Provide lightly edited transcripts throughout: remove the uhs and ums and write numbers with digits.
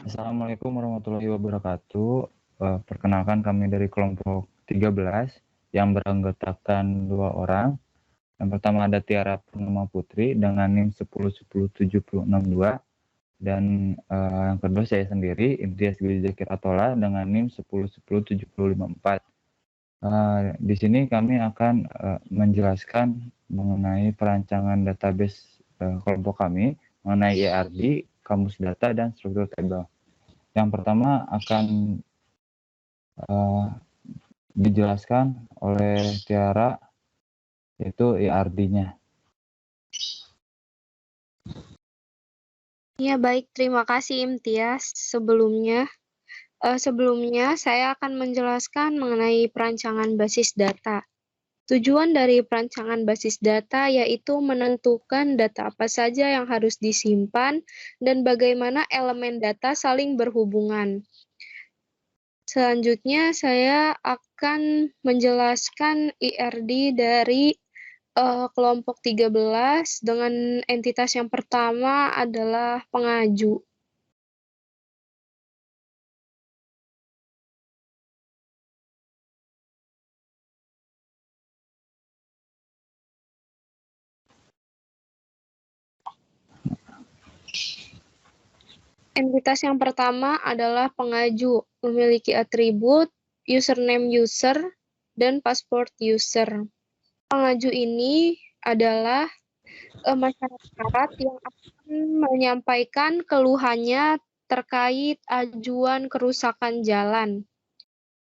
Assalamualaikum warahmatullahi wabarakatuh. Perkenalkan kami dari kelompok 13 yang beranggotakan 2 orang. Yang pertama ada Tiara Purnama Putri dengan NIM 10107062 dan yang kedua saya sendiri Imtiaz Gili Zakir Atola dengan NIM 10107054. Di sini kami akan menjelaskan mengenai perancangan database kelompok kami mengenai ERD, kamus data, dan struktur tabel. Yang pertama akan dijelaskan oleh Tiara, yaitu ERD-nya. Ya, baik. Terima kasih, Imtiaz. Sebelumnya saya akan menjelaskan mengenai perancangan basis data. Tujuan dari perancangan basis data yaitu menentukan data apa saja yang harus disimpan dan bagaimana elemen data saling berhubungan. Selanjutnya, saya akan menjelaskan IRD dari kelompok 13 dengan entitas yang pertama adalah pengaju. Entitas yang pertama adalah pengaju, memiliki atribut username user dan password user. Pengaju ini adalah masyarakat yang akan menyampaikan keluhannya terkait ajuan kerusakan jalan.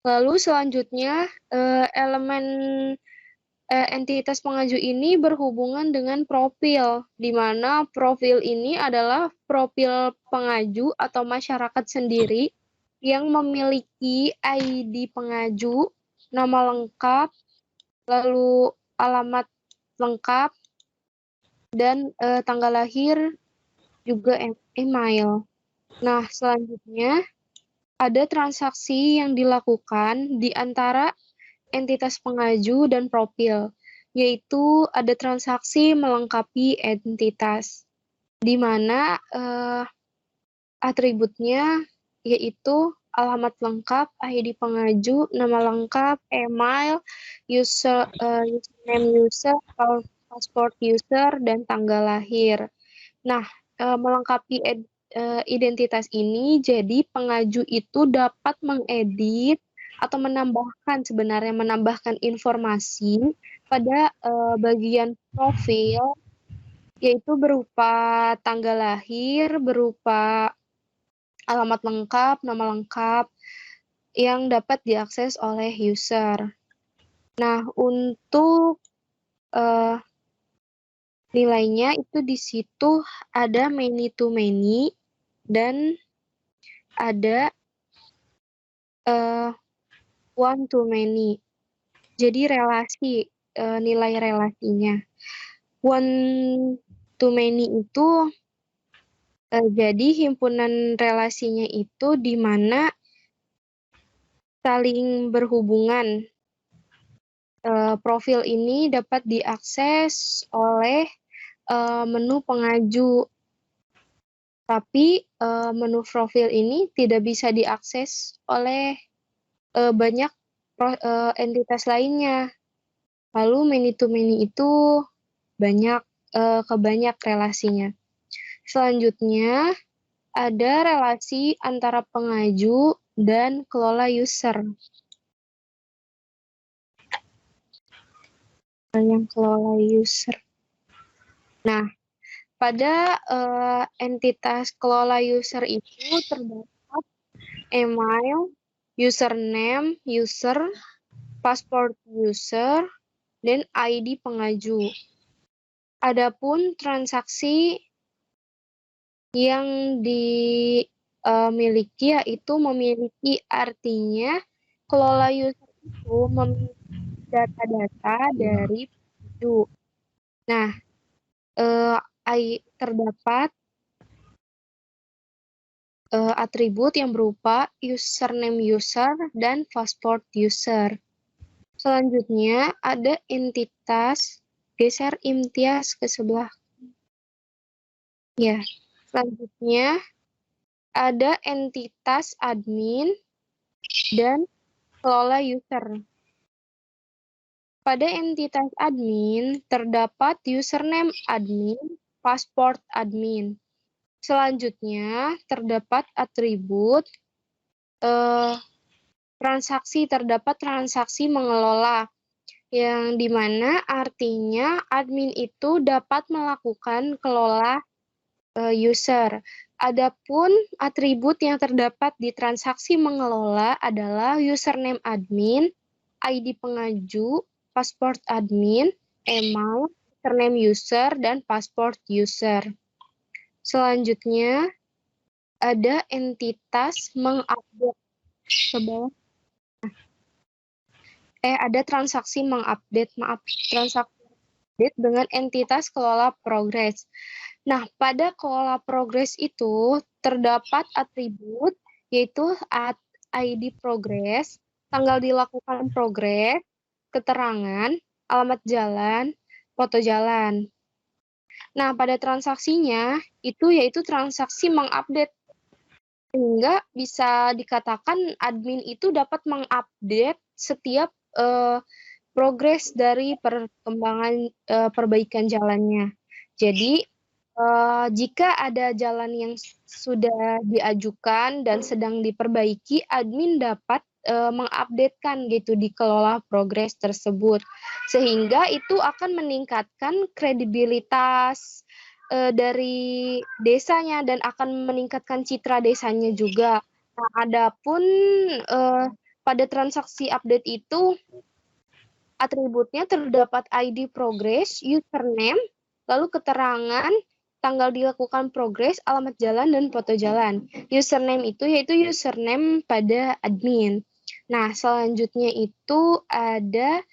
Lalu selanjutnya elemen entitas pengaju ini berhubungan dengan profil, di mana profil ini adalah profil pengaju atau masyarakat sendiri yang memiliki ID pengaju, nama lengkap, lalu alamat lengkap, dan tanggal lahir, juga email. Nah, selanjutnya ada transaksi yang dilakukan di antara entitas pengaju dan profil, yaitu ada transaksi melengkapi entitas, di mana atributnya yaitu alamat lengkap, ID pengaju, nama lengkap, email, username user, password user, dan tanggal lahir. Nah, melengkapi identitas ini, jadi pengaju itu dapat mengedit atau menambahkan informasi pada bagian profil, yaitu berupa tanggal lahir, berupa alamat lengkap, nama lengkap, yang dapat diakses oleh user. Nah, untuk nilainya itu di situ ada many to many dan ada one to many. Jadi relasi, nilai relasinya. One to many itu jadi himpunan relasinya itu di mana saling berhubungan. Profil ini dapat diakses oleh menu pengaju. Tapi menu profil ini tidak bisa diakses oleh banyak entitas lainnya. Lalu many to many itu banyak relasinya. Selanjutnya ada relasi antara pengaju dan kelola user. Yang kelola user. Nah, pada entitas kelola user itu terdapat email, username user, password user, dan ID pengaju. Adapun transaksi yang dimiliki yaitu memiliki artinya kelola user itu memiliki data-data dari pengaju. Nah, terdapat atribut yang berupa username user dan password user. Selanjutnya ada entitas, geser Imtiaz ke sebelah. Ya, selanjutnya ada entitas admin dan kelola user. Pada entitas admin, terdapat username admin, password admin. Selanjutnya, terdapat atribut transaksi, terdapat transaksi mengelola, yang dimana artinya admin itu dapat melakukan kelola user. Adapun atribut yang terdapat di transaksi mengelola adalah username admin, ID pengaju, password admin, email, username user, dan password user. Selanjutnya, ada entitas mengupdate. Ada transaksi mengupdate, transaksi update dengan entitas kelola progres. Nah, pada kelola progres itu terdapat atribut, yaitu ID progres, tanggal dilakukan progres, keterangan, alamat jalan, foto jalan. Nah, pada transaksinya itu yaitu transaksi mengupdate, sehingga bisa dikatakan admin itu dapat mengupdate setiap progres dari perkembangan perbaikan jalannya. Jadi, jika ada jalan yang sudah diajukan dan sedang diperbaiki, admin dapat mengupdatekan gitu di kelola progres tersebut, sehingga itu akan meningkatkan kredibilitas dari desanya dan akan meningkatkan citra desanya juga. Nah, adapun pada transaksi update itu atributnya terdapat ID progress, username, lalu keterangan, tanggal dilakukan progres, alamat jalan, dan foto jalan. Username itu yaitu username pada admin. Nah, selanjutnya itu ada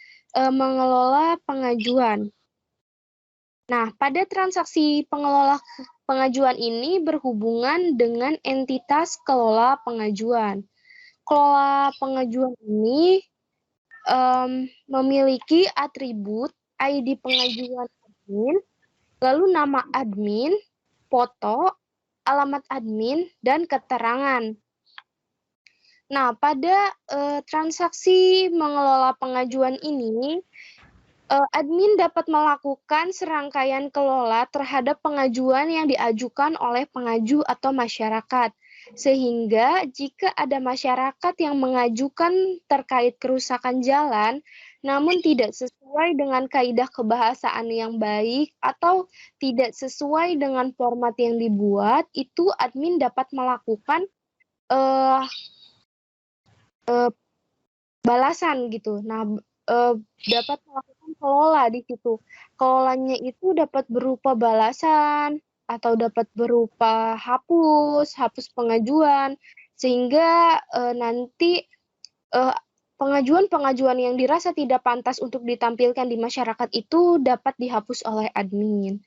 mengelola pengajuan. Nah, pada transaksi pengelola pengajuan ini berhubungan dengan entitas kelola pengajuan. Kelola pengajuan ini memiliki atribut ID pengajuan admin, lalu nama admin, foto, alamat admin, dan keterangan. Nah, pada transaksi mengelola pengajuan ini, admin dapat melakukan serangkaian kelola terhadap pengajuan yang diajukan oleh pengaju atau masyarakat. Sehingga jika ada masyarakat yang mengajukan terkait kerusakan jalan, namun tidak sesuai dengan kaidah kebahasaan yang baik atau tidak sesuai dengan format yang dibuat, itu admin dapat melakukan balasan gitu. Nah, dapat melakukan kelola di situ. Kelolanya itu dapat berupa balasan atau dapat berupa hapus pengajuan, sehingga nanti pengajuan-pengajuan yang dirasa tidak pantas untuk ditampilkan di masyarakat itu dapat dihapus oleh admin.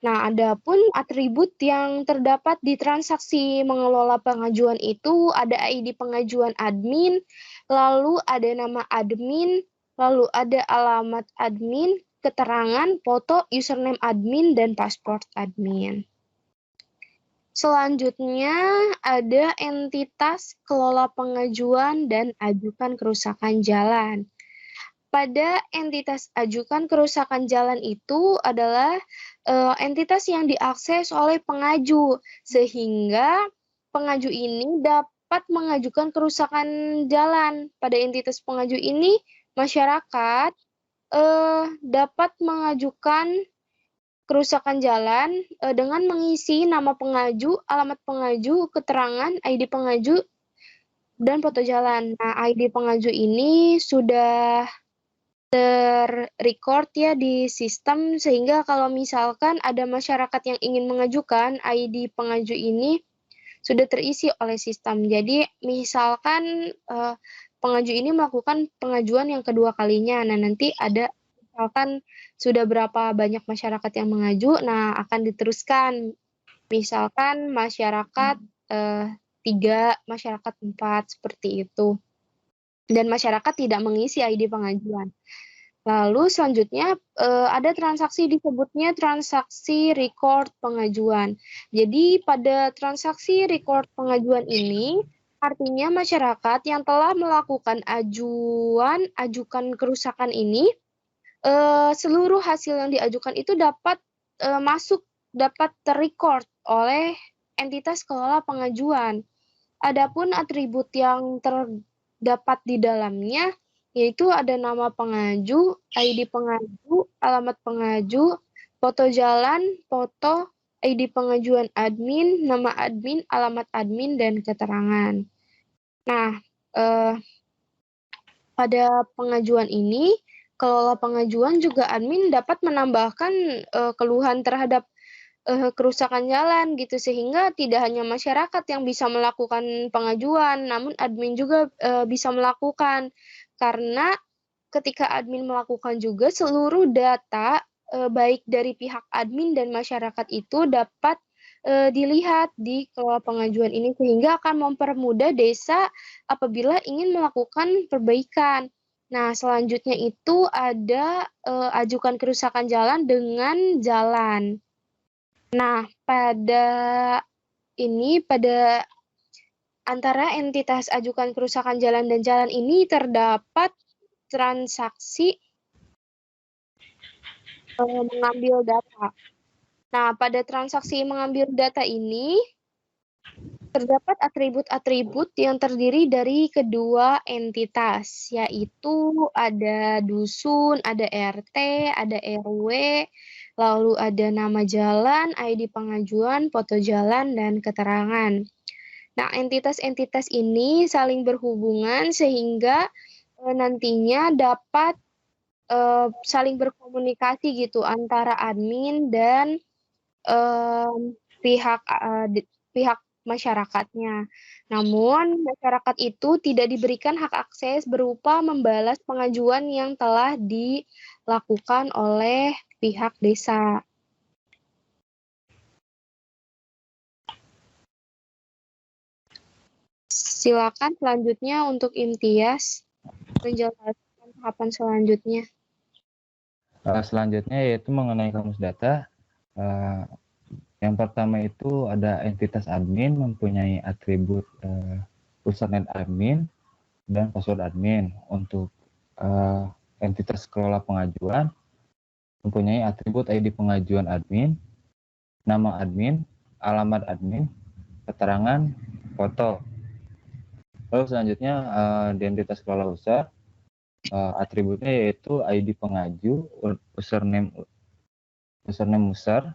Nah, adapun atribut yang terdapat di transaksi mengelola pengajuan itu ada ID pengajuan admin, lalu ada nama admin, lalu ada alamat admin, keterangan, foto, username admin, dan password admin. Selanjutnya ada entitas kelola pengajuan dan ajukan kerusakan jalan. Pada entitas ajukan kerusakan jalan itu adalah entitas yang diakses oleh pengaju, sehingga pengaju ini dapat mengajukan kerusakan jalan. Pada entitas pengaju ini, masyarakat dapat mengajukan kerusakan jalan dengan mengisi nama pengaju, alamat pengaju, keterangan, ID pengaju, dan foto jalan. Nah, ID pengaju ini sudah ter-record ya di sistem, sehingga kalau misalkan ada masyarakat yang ingin mengajukan, ID pengaju ini sudah terisi oleh sistem. Jadi misalkan pengaju ini melakukan pengajuan yang kedua kalinya, nah nanti ada misalkan sudah berapa banyak masyarakat yang mengaju, nah akan diteruskan. Misalkan masyarakat 3, masyarakat 4, seperti itu. Dan masyarakat tidak mengisi ID pengajuan. Lalu selanjutnya ada transaksi disebutnya transaksi record pengajuan. Jadi pada transaksi record pengajuan ini artinya masyarakat yang telah melakukan ajukan kerusakan ini, seluruh hasil yang diajukan itu dapat dapat terrecord oleh entitas kelola pengajuan. Adapun atribut yang terdapat di dalamnya yaitu ada nama pengaju, ID pengaju, alamat pengaju, foto jalan, foto, ID pengajuan admin, nama admin, alamat admin, dan keterangan. Nah, pada pengajuan ini, kelola pengajuan juga admin dapat menambahkan keluhan terhadap kerusakan jalan gitu, sehingga tidak hanya masyarakat yang bisa melakukan pengajuan, namun admin juga bisa melakukan. Karena ketika admin melakukan juga seluruh data baik dari pihak admin dan masyarakat itu dapat dilihat di kelola pengajuan ini, sehingga akan mempermudah desa apabila ingin melakukan perbaikan. Nah, selanjutnya itu ada ajukan kerusakan jalan dengan jalan. Nah, pada antara entitas ajukan kerusakan jalan dan jalan ini terdapat transaksi mengambil data. Nah, pada transaksi mengambil data ini terdapat atribut-atribut yang terdiri dari kedua entitas, yaitu ada dusun, ada RT, ada RW, lalu ada nama jalan, ID pengajuan, foto jalan, dan keterangan. Nah, entitas-entitas ini saling berhubungan sehingga nantinya dapat saling berkomunikasi gitu antara admin dan pihak masyarakatnya. Namun, masyarakat itu tidak diberikan hak akses berupa membalas pengajuan yang telah dilakukan oleh pihak desa. Silakan selanjutnya untuk Imtiaz menjelaskan tahapan selanjutnya. Selanjutnya yaitu mengenai kamus data. Yang pertama itu ada entitas admin mempunyai atribut username admin dan password admin. Untuk entitas kelola pengajuan mempunyai atribut ID pengajuan admin, nama admin, alamat admin, keterangan, foto. Lalu selanjutnya di entitas kelola user atributnya yaitu ID pengaju, username user,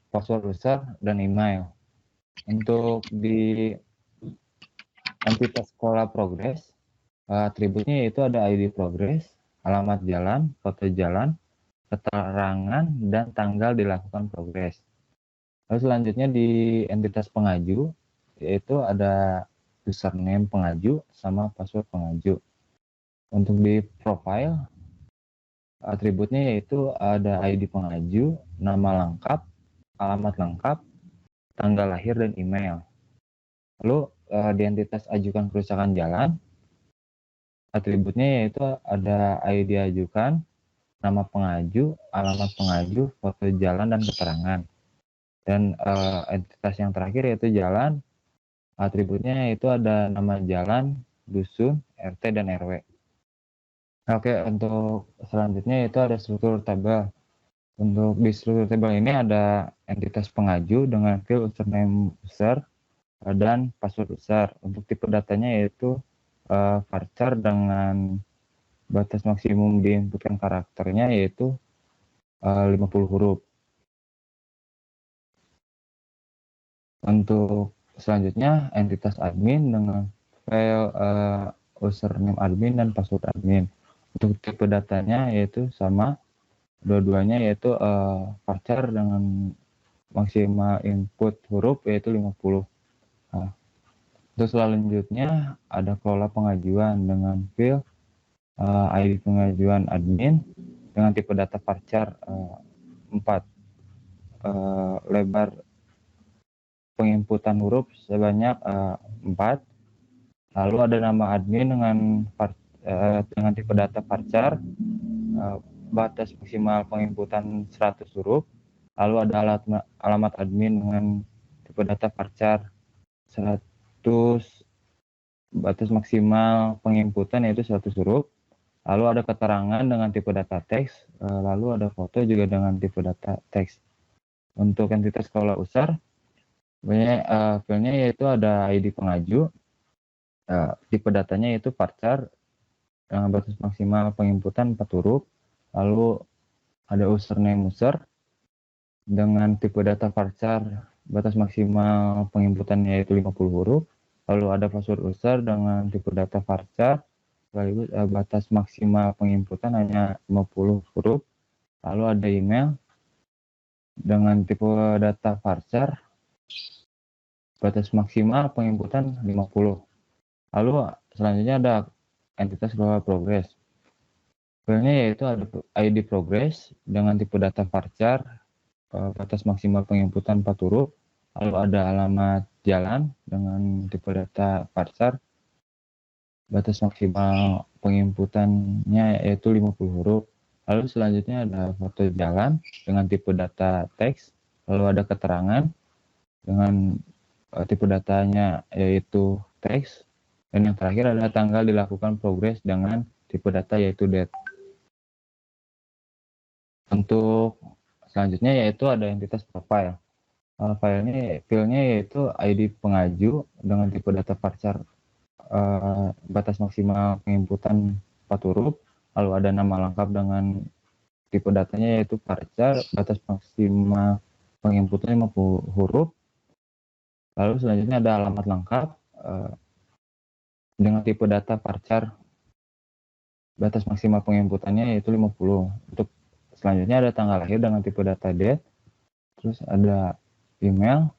password user, dan email. Untuk di entitas sekolah progres, atributnya yaitu ada ID progres, alamat jalan, foto jalan, keterangan, dan tanggal dilakukan progres. Lalu selanjutnya di entitas pengaju, yaitu ada username pengaju sama password pengaju. Untuk di profile, atributnya yaitu ada ID pengaju, nama lengkap, alamat lengkap, tanggal lahir, dan email. Lalu di entitas ajukan kerusakan jalan, atributnya yaitu ada ID ajukan, nama pengaju, alamat pengaju, foto jalan, dan keterangan. Dan entitas yang terakhir yaitu jalan, atributnya yaitu ada nama jalan, dusun, RT, dan RW. Oke, untuk selanjutnya itu ada struktur tabel. Untuk di struktur tabel ini ada entitas pengaju dengan field username user dan password user. Untuk tipe datanya yaitu varchar dengan batas maksimum diinputkan karakternya yaitu 50 huruf. Untuk selanjutnya entitas admin dengan file username admin dan password admin. Untuk tipe datanya yaitu sama, dua-duanya yaitu varchar dengan maksimal input huruf yaitu 50. Nah, terus selanjutnya ada kelola pengajuan dengan field ID pengajuan admin dengan tipe data varchar 4, lebar penginputan huruf sebanyak 4. Lalu ada nama admin dengan tipe data varchar batas maksimal penginputan 100 huruf, lalu ada alamat admin dengan tipe data varchar 100, batas maksimal penginputan yaitu 100 huruf, lalu ada keterangan dengan tipe data teks, lalu ada foto juga dengan tipe data teks. Untuk entitas sekolah USAR, filenya yaitu ada ID pengaju, tipe datanya yaitu varchar dengan batas maksimal penginputan 4 huruf, lalu ada username user dengan tipe data varchar batas maksimal penginputannya yaitu 50 huruf, lalu ada password user dengan tipe data varchar sekaligus batas maksimal penginputan hanya 50 huruf, lalu ada email dengan tipe data varchar batas maksimal penginputan 50. Lalu selanjutnya ada entitas sekolah progres. Filenya yaitu ada ID progress dengan tipe data varchar batas maksimal penginputan 4 huruf, lalu ada alamat jalan dengan tipe data varchar batas maksimal penginputannya yaitu 50 huruf. Lalu selanjutnya ada foto jalan dengan tipe data teks, lalu ada keterangan dengan tipe datanya yaitu teks, dan yang terakhir ada tanggal dilakukan progres dengan tipe data yaitu date. Untuk selanjutnya yaitu ada entitas profile. Filenya yaitu ID pengaju dengan tipe data varchar batas maksimal penginputan 4 huruf, lalu ada nama lengkap dengan tipe datanya yaitu varchar batas maksimal penginputan 50 huruf, lalu selanjutnya ada alamat lengkap dengan tipe data varchar batas maksimal penginputannya yaitu 50. Untuk selanjutnya ada tanggal lahir dengan tipe data date, terus ada email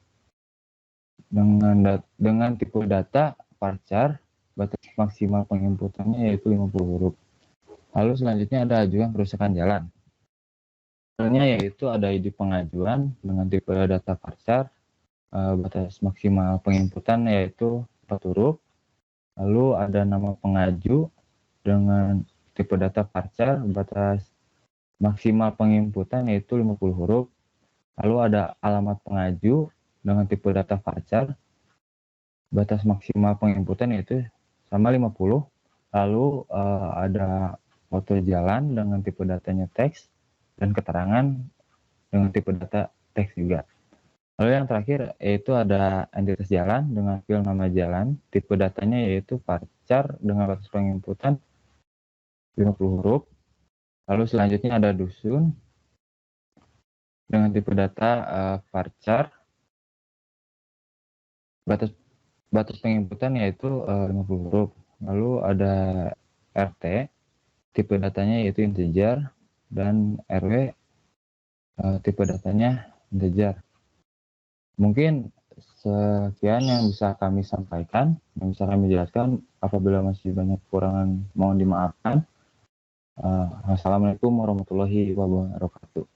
dengan tipe data varchar batas maksimal penginputannya yaitu 50 huruf. Lalu selanjutnya ada ajuan kerusakan jalan. Filenya yaitu ada ID pengajuan dengan tipe data varchar batas maksimal penginputan yaitu 4 huruf. Lalu ada nama pengaju dengan tipe data varchar batas maksimal penginputan yaitu 50 huruf. Lalu ada alamat pengaju dengan tipe data varchar batas maksimal penginputan yaitu sama 50. Lalu ada foto jalan dengan tipe datanya teks dan keterangan dengan tipe data teks juga. Lalu yang terakhir yaitu ada entitas jalan dengan fil nama jalan, tipe datanya yaitu varchar dengan batas penginputan 50 huruf. Lalu selanjutnya ada dusun dengan tipe data varchar batas penginputan yaitu 50 huruf. Lalu ada RT, tipe datanya yaitu integer, dan RW tipe datanya integer. Mungkin sekian yang bisa kami sampaikan, yang bisa kami jelaskan. Apabila masih banyak kekurangan mohon dimaafkan. Wassalamualaikum warahmatullahi wabarakatuh.